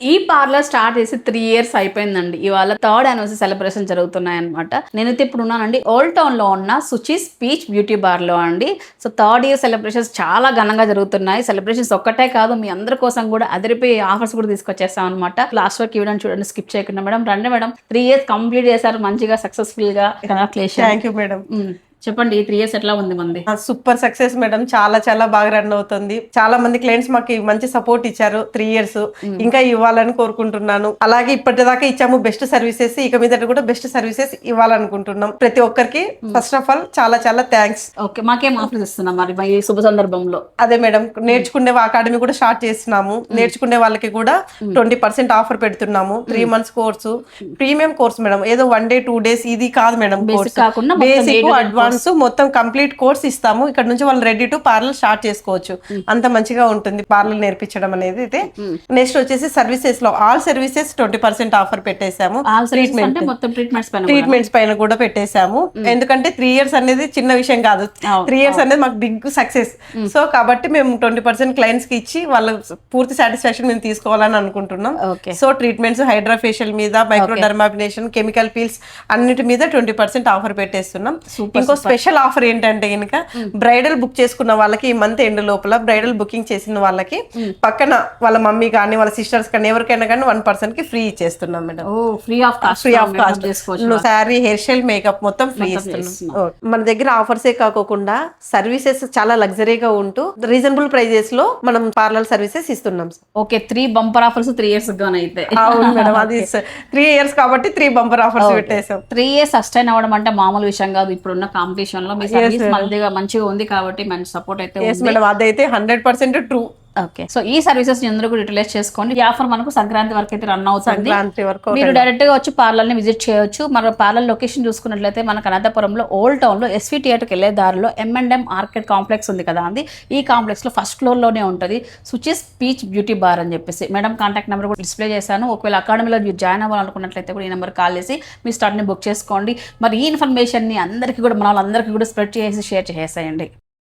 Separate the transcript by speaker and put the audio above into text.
Speaker 1: ఈ parlour start చేసి 3 years అయిపోయిందండి. ఇవాళ థర్డ్ యానివర్సరీ సెలబ్రేషన్ జరుగుతున్నాయి అనమాట. నేనైతే ఇప్పుడు ఉన్నానండి ఓల్డ్ టౌన్ లో ఉన్న సుచిస్ పీచ్ బ్యూటీ బార్ లో అండి. సో థర్డ్ ఇయర్ సెలబ్రేషన్స్ చాలా ఘనంగా జరుగుతున్నాయి. సెలబ్రేషన్స్ ఒక్కటే కాదు, మీ అందరి కోసం కూడా అదిరిపోయి ఆఫర్స్ కూడా తీసుకొచ్చేస్తాం అనమాట. లాస్ట్ వరకు ఇవ్వడం చూడండి, స్కిప్ చేయకుండా. మేడం రండి మేడం, 3 years కంప్లీట్ చేశారు మంచిగా సక్సెస్ఫుల్ గా.
Speaker 2: Thank you madam.
Speaker 1: చెప్పండి, ఈ 3 years ఎట్లా ఉంది మంది?
Speaker 2: సూపర్ సక్సెస్ మేడం, చాలా చాలా బాగా రన్ అవుతుంది. చాలా మంది క్లయింట్స్ మాకు మంచి సపోర్ట్ ఇచ్చారు 3 years. ఇంకా ఇవ్వాలని కోరుకుంటున్నాను. అలాగే ఇప్పటిదాకా ఇచ్చాము బెస్ట్ సర్వీసెస్, ఇక మీద కూడా బెస్ట్ సర్వీసెస్ ఇవ్వాలనుకుంటున్నాం ప్రతి ఒక్కరికి. ఫస్ట్ ఆఫ్ ఆల్ చాలా చాలా థ్యాంక్స్.
Speaker 1: ఓకే, మాకేం ఆఫర్స్ ఇస్తున్నాం మరి ఈ శుభ సందర్భంలో?
Speaker 2: అదే మేడం, నేర్చుకునే అకాడమీ కూడా స్టార్ట్ చేస్తున్నాము. నేర్చుకునే వాళ్ళకి కూడా 20% ఆఫర్ పెడుతున్నాము. 3 months course, premium course madam. ఏదో 1 day 2 days ఇది కాదు మేడం. బేసిక్ అడ్వాన్స్ మొత్తం కంప్లీట్ కోర్స్ ఇస్తాము. ఇక్కడ నుంచి వాళ్ళు రెడీ టు పార్లర్ స్టార్ట్ చేసుకోవచ్చు. అంత మంచిగా ఉంటుంది పార్లర్ నేర్పించడం అనేది. అయితే నెక్స్ట్ వచ్చేసి సర్వీసెస్ లో ఆల్ సర్వీసెస్ 20% ఆఫర్ పెట్టేశాము. ట్రీట్మెంట్స్ పైన కూడా పెట్టేశాము. ఎందుకంటే 3 years అనేది చిన్న విషయం కాదు. 3 years అనేది మాకు బిగ్ సక్సెస్. సో కాబట్టి మేము 20% క్లయింట్స్ కి ఇచ్చి వాళ్ళ పూర్తి సాటిస్ఫాక్షన్ మేము తీసుకోవాలని అనుకుంటున్నాం. సో ట్రీట్మెంట్స్ హైడ్రా ఫేషియల్ మీద, మైక్రో డర్మాపినేషన్, కెమికల్ పీల్స్ అన్నిటి మీద 20% ఆఫర్ పెట్టేస్తున్నాం. ఇంకో స్పెషల్ ఆఫర్ ఏంటంటే కనుక బ్రైడల్ బుక్ చేసుకున్న వాళ్ళకి ఈ మంత్ ఎండ్ లోపల బ్రైడల్ బుకింగ్ చేసిన వాళ్ళకి పక్కన వాళ్ళ మమ్మీ కానీ వాళ్ళ సిస్టర్స్ కానీ ఎవరికైనా కానీ 1% కి ఫ్రీ ఇచ్చేస్తున్నాం madam.
Speaker 1: Free of cost.
Speaker 2: Sari, hair style, makeup మొత్తం ఫ్రీ ఇస్తున్నాం. మన దగ్గర ఆఫర్సే కాకుండా సర్వీసెస్ చాలా లగ్జరీగా ఉంటూ రీజనబుల్ ప్రైజెస్ లో మనం పార్లర్ సర్వీసెస్ ఇస్తున్నాం.
Speaker 1: ఓకే, 3 బంపర్ ఆఫర్స్ 3 years అయితే.
Speaker 2: అవును మేడం, అది 3 years కాబట్టి 3 బంపర్ ఆఫర్స్ పెట్టేసాం.
Speaker 1: 3 years సస్టైన్ అవ్వడం అంటే మామూలు విషయం కాదు. ఇప్పుడున్న కాంపిటీషన్ లో మీ సర్వీస్ మంచిగా ఉంది కాబట్టి మంచి సపోర్ట్ అయితే ఉంది
Speaker 2: మేడం. అదైతే 100% ట్రూ.
Speaker 1: ఓకే, సో ఈ సర్వీసెస్ అందరూ కూడా యూటిలైజ్ చేసుకోండి. ఈ ఆఫర్ మనకు సంక్రాంతి వరకు అయితే రన్ అవుతుంది.
Speaker 2: సంక్రాంతి వరకు
Speaker 1: మీరు డైరెక్ట్ గా వచ్చి పార్లర్ ని విజిట్ చేయొచ్చు. మన పార్లర్ లొకేషన్ చూసుకున్నట్లయితే మనకు అనంతపురంలో ఓల్డ్ టౌన్ లో ఎస్వి థియేటర్కి వెళ్లే దారిలో M&M ఆర్కేడ్ కాంప్లెక్స్ ఉంది కదా అండి. ఈ కాంప్లెక్స్ లో ఫస్ట్ ఫ్లోర్ లోనే ఉంటుంది సుచిస్ పీచ్ బ్యూటీ బార్ అని చెప్పేసి. మేడం కాంటాక్ట్ నెంబర్ కూడా డిస్ప్లే చేశాను. ఒకవేళ అకాడమీలో మీరు జాయిన్ అవ్వాలనుకున్నట్లయితే కూడా ఈ నెంబర్ కాల్ చేసి మీ స్టార్ట్ ని బుక్ చేసుకోండి. మరి ఈ ఇన్ఫర్మేషన్ ని అందరికీ కూడా మన వాళ్ళందరికీ కూడా స్ప్రెడ్ చేసి షేర్ చేసేయండి.